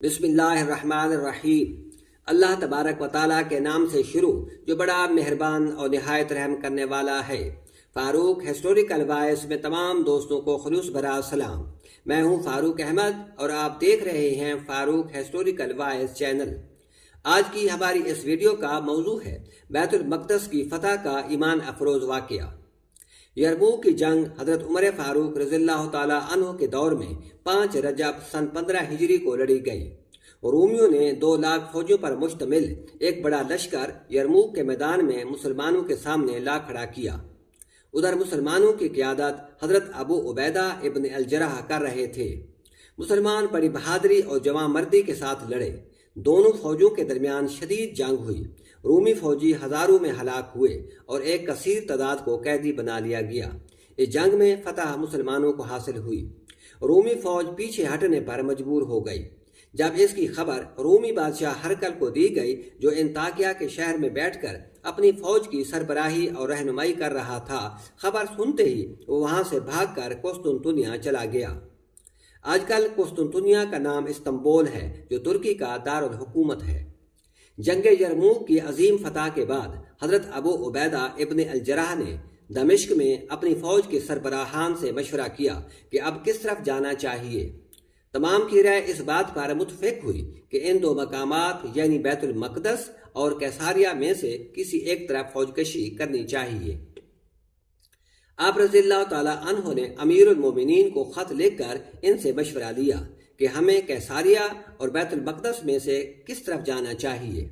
بسم اللہ الرحمن الرحیم۔ اللہ تبارک و تعالیٰ کے نام سے شروع جو بڑا مہربان اور نہایت رحم کرنے والا ہے۔ فاروق ہسٹوریکل وائس میں تمام دوستوں کو خلوص بھرا سلام۔ میں ہوں فاروق احمد اور آپ دیکھ رہے ہیں فاروق ہسٹوریکل وائس چینل۔ آج کی ہماری اس ویڈیو کا موضوع ہے بیت المقدس کی فتح کا ایمان افروز واقعہ۔ یرموک کی جنگ حضرت عمر فاروق رضی اللہ تعالیٰ عنہ کے دور میں 5 رجب سن 15 ہجری کو لڑی گئی۔ رومیوں نے 2 لاکھ فوجیوں پر مشتمل ایک بڑا لشکر یرموک کے میدان میں مسلمانوں کے سامنے لا کھڑا کیا۔ ادھر مسلمانوں کی قیادت حضرت ابو عبیدہ ابن الجراح کر رہے تھے۔ مسلمان بڑی بہادری اور جواں مردی کے ساتھ لڑے۔ دونوں فوجوں کے درمیان شدید جنگ ہوئی۔ رومی فوجی ہزاروں میں ہلاک ہوئے اور ایک کثیر تعداد کو قیدی بنا لیا گیا۔ اس جنگ میں فتح مسلمانوں کو حاصل ہوئی۔ رومی فوج پیچھے ہٹنے پر مجبور ہو گئی۔ جب اس کی خبر رومی بادشاہ ہرقل کو دی گئی جو انطاکیہ کے شہر میں بیٹھ کر اپنی فوج کی سربراہی اور رہنمائی کر رہا تھا، خبر سنتے ہی وہ وہاں سے بھاگ کر قسطنطنیہ چلا گیا۔ آج کل قسطنطنیہ کا نام استنبول ہے جو ترکی کا دارالحکومت ہے۔ جنگ یرموک کی عظیم فتح کے بعد حضرت ابو عبیدہ ابن الجراح نے دمشق میں اپنی فوج کے سربراہان سے مشورہ کیا کہ اب کس طرف جانا چاہیے۔ تمام کی رائے اس بات پر متفق ہوئی کہ ان 2 مقامات یعنی بیت المقدس اور کیساریہ میں سے کسی ایک طرف فوج کشی کرنی چاہیے۔ آپ رضی اللہ تعالیٰ عنہ نے امیر المومنین کو خط لکھ کر ان سے مشورہ لیا کہ ہمیں کیساریہ اور بیت المقدس میں سے کس طرف جانا چاہیے۔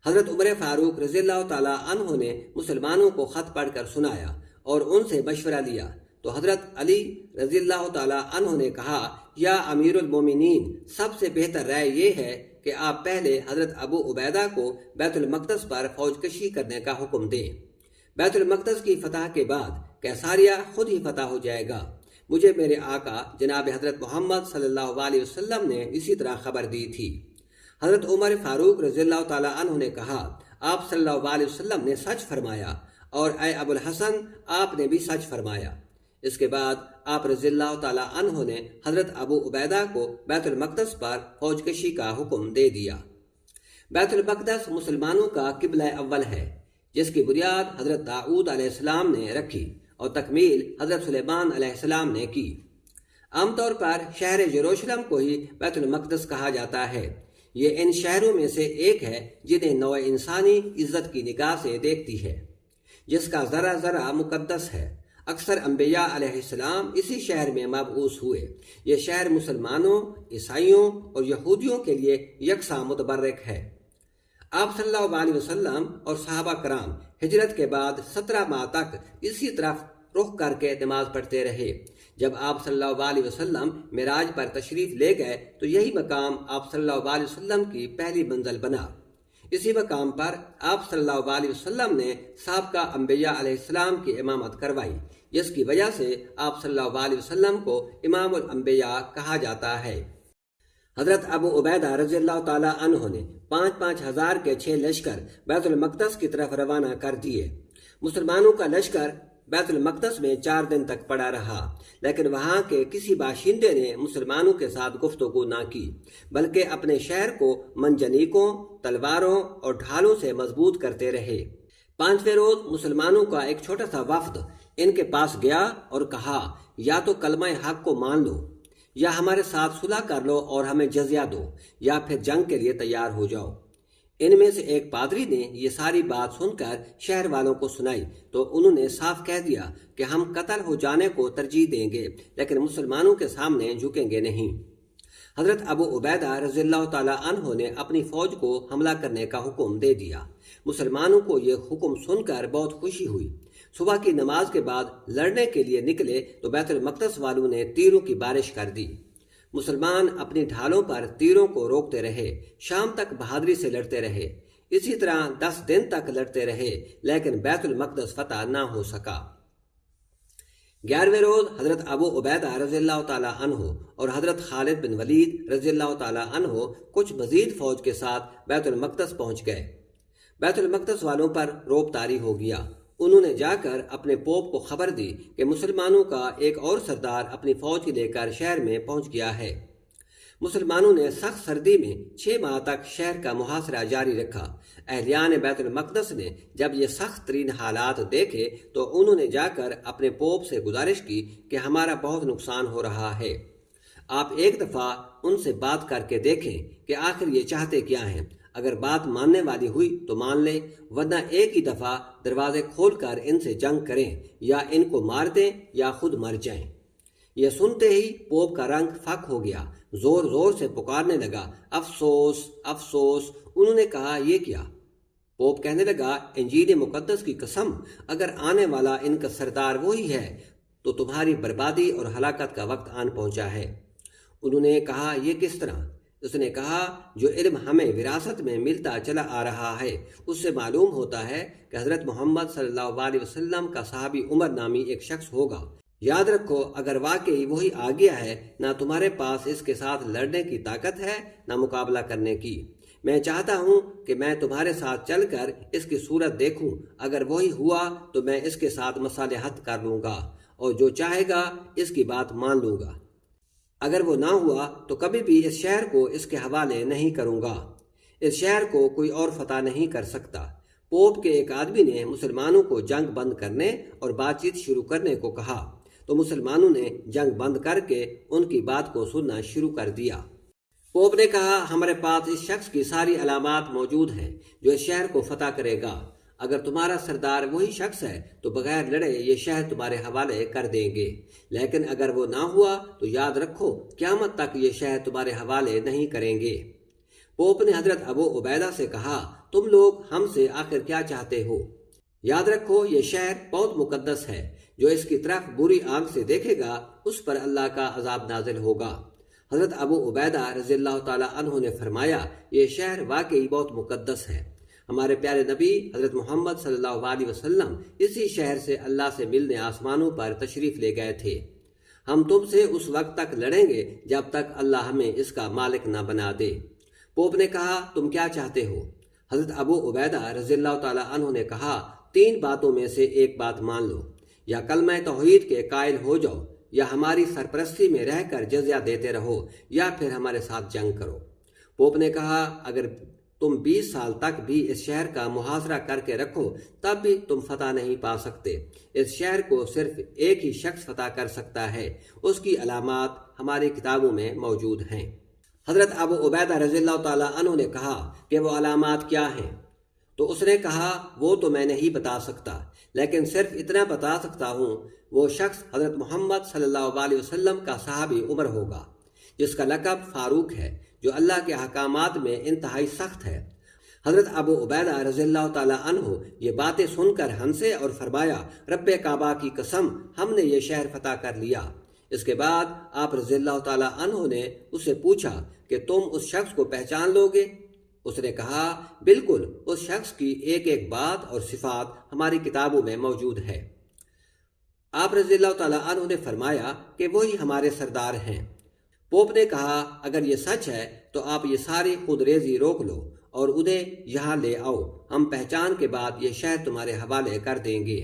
حضرت عمر فاروق رضی اللہ تعالیٰ عنہ نے مسلمانوں کو خط پڑھ کر سنایا اور ان سے مشورہ لیا تو حضرت علی رضی اللہ تعالیٰ عنہ نے کہا، یا امیر المومنین، سب سے بہتر رائے یہ ہے کہ آپ پہلے حضرت ابو عبیدہ کو بیت المقدس پر فوج کشی کرنے کا حکم دیں۔ بیت المقدس کی فتح کے بعد کیساریہ خود ہی فتح ہو جائے گا۔ مجھے میرے آقا جناب حضرت محمد صلی اللہ علیہ وسلم نے اسی طرح خبر دی تھی۔ حضرت عمر فاروق رضی اللہ تعالیٰ عنہ نے کہا، آپ صلی اللہ علیہ وسلم نے سچ فرمایا اور اے ابو الحسن آپ نے بھی سچ فرمایا۔ اس کے بعد آپ رضی اللہ تعالیٰ عنہ نے حضرت ابو عبیدہ کو بیت المقدس پر فوج کشی کا حکم دے دیا۔ بیت المقدس مسلمانوں کا قبلہ اول ہے جس کی بنیاد حضرت داؤد علیہ السلام نے رکھی اور تکمیل حضرت سلیمان علیہ السلام نے کی۔ عام طور پر شہر یروشلم کو ہی بیت المقدس کہا جاتا ہے۔ یہ ان شہروں میں سے ایک ہے جنہیں نوع انسانی عزت کی نگاہ سے دیکھتی ہے، جس کا ذرہ ذرہ مقدس ہے۔ اکثر انبیاء علیہ السلام اسی شہر میں مبعوث ہوئے۔ یہ شہر مسلمانوں، عیسائیوں اور یہودیوں کے لیے یکساں متبرک ہے۔ آپ صلی اللہ علیہ وسلم اور صحابہ کرام ہجرت کے بعد 17 ماہ تک اسی طرف رخ کر کے نماز پڑھتے رہے۔ جب آپ صلی اللہ علیہ وسلم معراج پر تشریف لے گئے تو یہی مقام آپ صلی اللہ علیہ وسلم کی پہلی منزل بنا۔ اسی مقام پر آپ صلی اللہ علیہ وسلم نے سابقہ انبیاء علیہ السلام کی امامت کروائی، جس کی وجہ سے آپ صلی اللہ علیہ وسلم کو امام الانبیاء کہا جاتا ہے۔ حضرت ابو عبیدہ رضی اللہ تعالیٰ عنہ نے 5,000 ہزار کے 6 لشکر بیت المقدس کی طرف روانہ کر دیے۔ مسلمانوں کا لشکر بیت المقدس میں 4 دن تک پڑا رہا، لیکن وہاں کے کسی باشندے نے مسلمانوں کے ساتھ گفتگو نہ کی، بلکہ اپنے شہر کو منجنیقوں، تلواروں اور ڈھالوں سے مضبوط کرتے رہے۔ 5ویں روز مسلمانوں کا ایک چھوٹا سا وفد ان کے پاس گیا اور کہا، یا تو کلمہ حق کو مان لو، یا ہمارے ساتھ صلح کر لو اور ہمیں جزیہ دو، یا پھر جنگ کے لیے تیار ہو جاؤ۔ ان میں سے ایک پادری نے یہ ساری بات سن کر شہر والوں کو سنائی تو انہوں نے صاف کہہ دیا کہ ہم قتل ہو جانے کو ترجیح دیں گے لیکن مسلمانوں کے سامنے جھکیں گے نہیں۔ حضرت ابو عبیدہ رضی اللہ تعالیٰ عنہ نے اپنی فوج کو حملہ کرنے کا حکم دے دیا۔ مسلمانوں کو یہ حکم سن کر بہت خوشی ہوئی۔ صبح کی نماز کے بعد لڑنے کے لیے نکلے تو بیت المقدس والوں نے تیروں کی بارش کر دی۔ مسلمان اپنی ڈھالوں پر تیروں کو روکتے رہے، شام تک بہادری سے لڑتے رہے۔ اسی طرح 10 دن تک لڑتے رہے لیکن بیت المقدس فتح نہ ہو سکا۔ 11ویں روز حضرت ابو عبیدہ رضی اللہ تعالیٰ عنہ اور حضرت خالد بن ولید رضی اللہ تعالیٰ عنہ کچھ مزید فوج کے ساتھ بیت المقدس پہنچ گئے۔ بیت المقدس والوں پر رعب طاری ہو گیا۔ انہوں نے جا کر اپنے پوپ کو خبر دی کہ مسلمانوں کا ایک اور سردار اپنی فوج لے کر شہر میں پہنچ گیا ہے۔ مسلمانوں نے سخت سردی میں 6 ماہ تک شہر کا محاصرہ جاری رکھا۔ اہلیان بیت المقدس نے جب یہ سخت ترین حالات دیکھے تو انہوں نے جا کر اپنے پوپ سے گزارش کی کہ ہمارا بہت نقصان ہو رہا ہے، آپ ایک دفعہ ان سے بات کر کے دیکھیں کہ آخر یہ چاہتے کیا ہیں۔ اگر بات ماننے والی ہوئی تو مان لیں، ورنہ ایک ہی دفعہ دروازے کھول کر ان سے جنگ کریں، یا ان کو مار دیں یا خود مر جائیں۔ یہ سنتے ہی پوپ کا رنگ فک ہو گیا، زور زور سے پکارنے لگا، افسوس افسوس۔ انہوں نے کہا، یہ کیا؟ پوپ کہنے لگا، انجیل مقدس کی قسم، اگر آنے والا ان کا سردار وہی ہے تو تمہاری بربادی اور ہلاکت کا وقت آن پہنچا ہے۔ انہوں نے کہا، یہ کس طرح؟ اس نے کہا، جو علم ہمیں وراثت میں ملتا چلا آ رہا ہے اس سے معلوم ہوتا ہے کہ حضرت محمد صلی اللہ علیہ وسلم کا صحابی عمر نامی ایک شخص ہوگا۔ یاد رکھو، اگر واقعی وہی آ گیا ہے، نہ تمہارے پاس اس کے ساتھ لڑنے کی طاقت ہے نہ مقابلہ کرنے کی۔ میں چاہتا ہوں کہ میں تمہارے ساتھ چل کر اس کی صورت دیکھوں، اگر وہی ہوا تو میں اس کے ساتھ مصالحت کر لوں گا اور جو چاہے گا اس کی بات مان لوں گا، اگر وہ نہ ہوا تو کبھی بھی اس شہر کو اس کے حوالے نہیں کروں گا۔ اس شہر کو کوئی اور فتح نہیں کر سکتا۔ پوپ کے ایک آدمی نے مسلمانوں کو جنگ بند کرنے اور بات چیت شروع کرنے کو کہا تو مسلمانوں نے جنگ بند کر کے ان کی بات کو سننا شروع کر دیا۔ پوپ نے کہا، ہمارے پاس اس شخص کی ساری علامات موجود ہیں جو اس شہر کو فتح کرے گا۔ اگر تمہارا سردار وہی شخص ہے تو بغیر لڑے یہ شہر تمہارے حوالے کر دیں گے، لیکن اگر وہ نہ ہوا تو یاد رکھو قیامت تک یہ شہر تمہارے حوالے نہیں کریں گے۔ پوپ نے حضرت ابو عبیدہ سے کہا، تم لوگ ہم سے آخر کیا چاہتے ہو؟ یاد رکھو، یہ شہر بہت مقدس ہے، جو اس کی طرف بری آنکھ سے دیکھے گا اس پر اللہ کا عذاب نازل ہوگا۔ حضرت ابو عبیدہ رضی اللہ تعالیٰ عنہ نے فرمایا، یہ شہر واقعی بہت مقدس ہے۔ ہمارے پیارے نبی حضرت محمد صلی اللہ علیہ وسلم اسی شہر سے اللہ سے ملنے آسمانوں پر تشریف لے گئے تھے۔ ہم تم سے اس وقت تک لڑیں گے جب تک اللہ ہمیں اس کا مالک نہ بنا دے۔ پوپ نے کہا، تم کیا چاہتے ہو؟ حضرت ابو عبیدہ رضی اللہ تعالیٰ عنہ نے کہا، 3 باتوں میں سے ایک بات مان لو، یا کلمہ توحید کے قائل ہو جاؤ، یا ہماری سرپرستی میں رہ کر جزیہ دیتے رہو، یا پھر ہمارے ساتھ جنگ کرو۔ پوپ نے کہا، اگر تم 20 سال تک بھی اس شہر کا محاصرہ کر کے رکھو تب بھی تم فتح نہیں پا سکتے۔ اس شہر کو صرف ایک ہی شخص فتح کر سکتا ہے، اس کی علامات ہماری کتابوں میں موجود ہیں۔ حضرت ابو عبیدہ رضی اللہ تعالیٰ عنہ نے کہا کہ وہ علامات کیا ہیں؟ تو اس نے کہا، وہ تو میں نہیں بتا سکتا، لیکن صرف اتنا بتا سکتا ہوں، وہ شخص حضرت محمد صلی اللہ علیہ وسلم کا صحابی عمر ہوگا، جس کا لقب فاروق ہے، جو اللہ کے احکامات میں انتہائی سخت ہے۔ حضرت ابو عبیدہ رضی اللہ تعالیٰ عنہ یہ باتیں سن کر ہنسے اور فرمایا، رب کعبہ کی قسم، ہم نے یہ شہر فتح کر لیا۔ اس کے بعد آپ رضی اللہ تعالیٰ عنہ نے اسے پوچھا کہ تم اس شخص کو پہچان لو گے؟ اس نے کہا، بالکل، اس شخص کی ایک ایک بات اور صفات ہماری کتابوں میں موجود ہے۔ آپ رضی اللہ تعالیٰ عنہ نے فرمایا کہ وہی ہمارے سردار ہیں۔ پوپ نے کہا، اگر یہ سچ ہے تو آپ یہ ساری خود ریزی روک لو اور انہیں یہاں لے آؤ، ہم پہچان کے بعد یہ شہر تمہارے حوالے کر دیں گے۔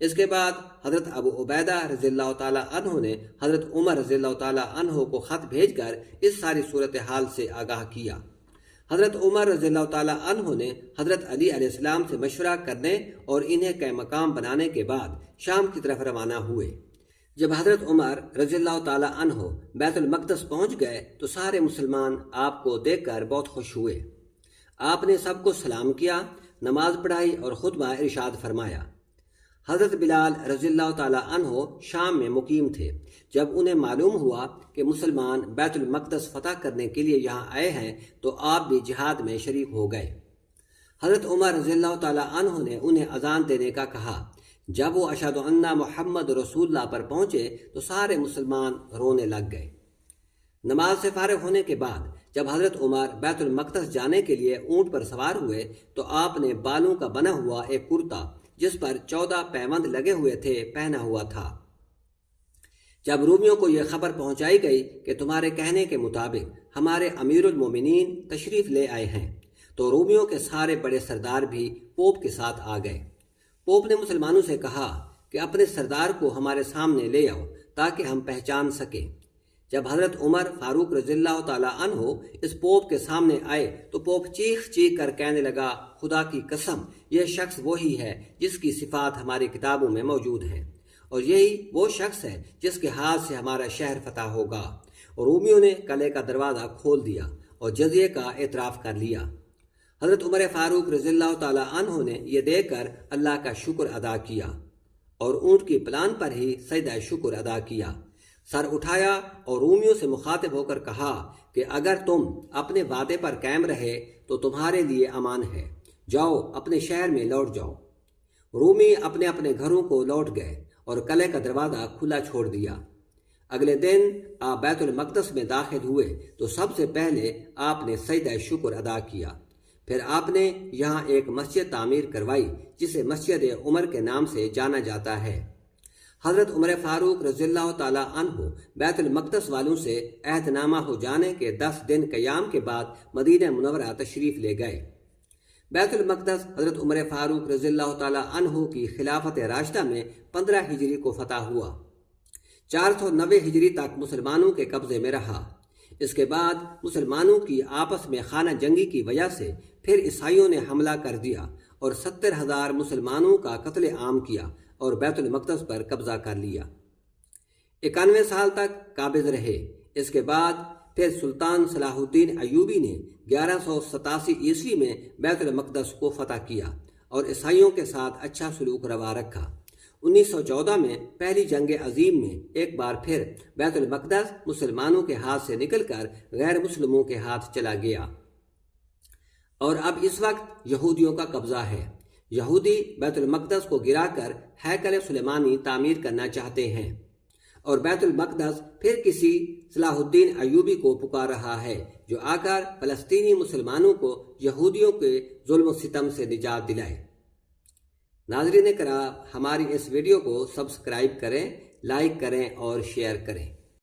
اس کے بعد حضرت ابو عبیدہ رضی اللہ تعالیٰ عنہ نے حضرت عمر رضی اللہ تعالیٰ عنہ کو خط بھیج کر اس ساری صورتحال سے آگاہ کیا۔ حضرت عمر رضی اللہ تعالیٰ عنہ نے حضرت علی علیہ السلام سے مشورہ کرنے اور انہیں قائم مقام بنانے کے بعد شام کی طرف روانہ ہوئے۔ جب حضرت عمر رضی اللہ تعالیٰ عنہ بیت المقدس پہنچ گئے تو سارے مسلمان آپ کو دیکھ کر بہت خوش ہوئے۔ آپ نے سب کو سلام کیا، نماز پڑھائی اور خطبہ ارشاد فرمایا۔ حضرت بلال رضی اللہ تعالیٰ عنہ شام میں مقیم تھے۔ جب انہیں معلوم ہوا کہ مسلمان بیت المقدس فتح کرنے کے لیے یہاں آئے ہیں تو آپ بھی جہاد میں شریک ہو گئے۔ حضرت عمر رضی اللہ تعالیٰ عنہ نے انہیں اذان دینے کا کہا۔ جب وہ اشہد ان محمد رسول اللہ پر پہنچے تو سارے مسلمان رونے لگ گئے۔ نماز سے فارغ ہونے کے بعد جب حضرت عمر بیت المقدس جانے کے لیے اونٹ پر سوار ہوئے تو آپ نے بالوں کا بنا ہوا ایک کرتا جس پر 14 پیوند لگے ہوئے تھے پہنا ہوا تھا۔ جب رومیوں کو یہ خبر پہنچائی گئی کہ تمہارے کہنے کے مطابق ہمارے امیر المومنین تشریف لے آئے ہیں تو رومیوں کے سارے بڑے سردار بھی پوپ کے ساتھ آ گئے۔ پوپ نے مسلمانوں سے کہا کہ اپنے سردار کو ہمارے سامنے لے آؤ تاکہ ہم پہچان سکیں۔ جب حضرت عمر فاروق رضی اللہ تعالیٰ عنہ اس پوپ کے سامنے آئے تو پوپ چیخ چیخ کر کہنے لگا، خدا کی قسم، یہ شخص وہی ہے جس کی صفات ہماری کتابوں میں موجود ہیں، اور یہی وہ شخص ہے جس کے ہاتھ سے ہمارا شہر فتح ہوگا۔ اور رومیوں نے قلعے کا دروازہ کھول دیا اور جزیے کا اعتراف کر لیا۔ حضرت عمر فاروق رضی اللہ تعالیٰ عنہ نے یہ دیکھ کر اللہ کا شکر ادا کیا اور اونٹ کی پلان پر ہی سجدہ شکر ادا کیا، سر اٹھایا اور رومیوں سے مخاطب ہو کر کہا کہ اگر تم اپنے وعدے پر قائم رہے تو تمہارے لیے امان ہے، جاؤ اپنے شہر میں لوٹ جاؤ۔ رومی اپنے اپنے گھروں کو لوٹ گئے اور قلعے کا دروازہ کھلا چھوڑ دیا۔ اگلے دن آپ بیت المقدس میں داخل ہوئے تو سب سے پہلے آپ نے سجدہ شکر ادا کیا، پھر آپ نے یہاں ایک مسجد تعمیر کروائی جسے مسجد عمر کے نام سے جانا جاتا ہے۔ حضرت عمر فاروق رضی اللہ تعالیٰ عنہ بیت المقدس والوں سے عہد نامہ ہو جانے کے 10 دن قیام کے بعد مدینہ منورہ تشریف لے گئے۔ بیت المقدس حضرت عمر فاروق رضی اللہ تعالیٰ عنہ کی خلافت راشدہ میں 15 ہجری کو فتح ہوا۔ 490 ہجری تک مسلمانوں کے قبضے میں رہا۔ اس کے بعد مسلمانوں کی آپس میں خانہ جنگی کی وجہ سے پھر عیسائیوں نے حملہ کر دیا اور 70,000 مسلمانوں کا قتل عام کیا اور بیت المقدس پر قبضہ کر لیا۔ 91 سال تک قابض رہے۔ اس کے بعد پھر سلطان صلاح الدین ایوبی نے 1187 عیسوی میں بیت المقدس کو فتح کیا اور عیسائیوں کے ساتھ اچھا سلوک روا رکھا۔ 1914 میں پہلی جنگ عظیم میں ایک بار پھر بیت المقدس مسلمانوں کے ہاتھ سے نکل کر غیر مسلموں کے ہاتھ چلا گیا اور اب اس وقت یہودیوں کا قبضہ ہے۔ یہودی بیت المقدس کو گرا کر ہیکل سلیمانی تعمیر کرنا چاہتے ہیں اور بیت المقدس پھر کسی صلاح الدین ایوبی کو پکار رہا ہے جو آ کر فلسطینی مسلمانوں کو یہودیوں کے ظلم و ستم سے نجات دلائے۔ ناظرین کرام، ہماری اس ویڈیو کو سبسکرائب کریں، لائک کریں اور شیئر کریں۔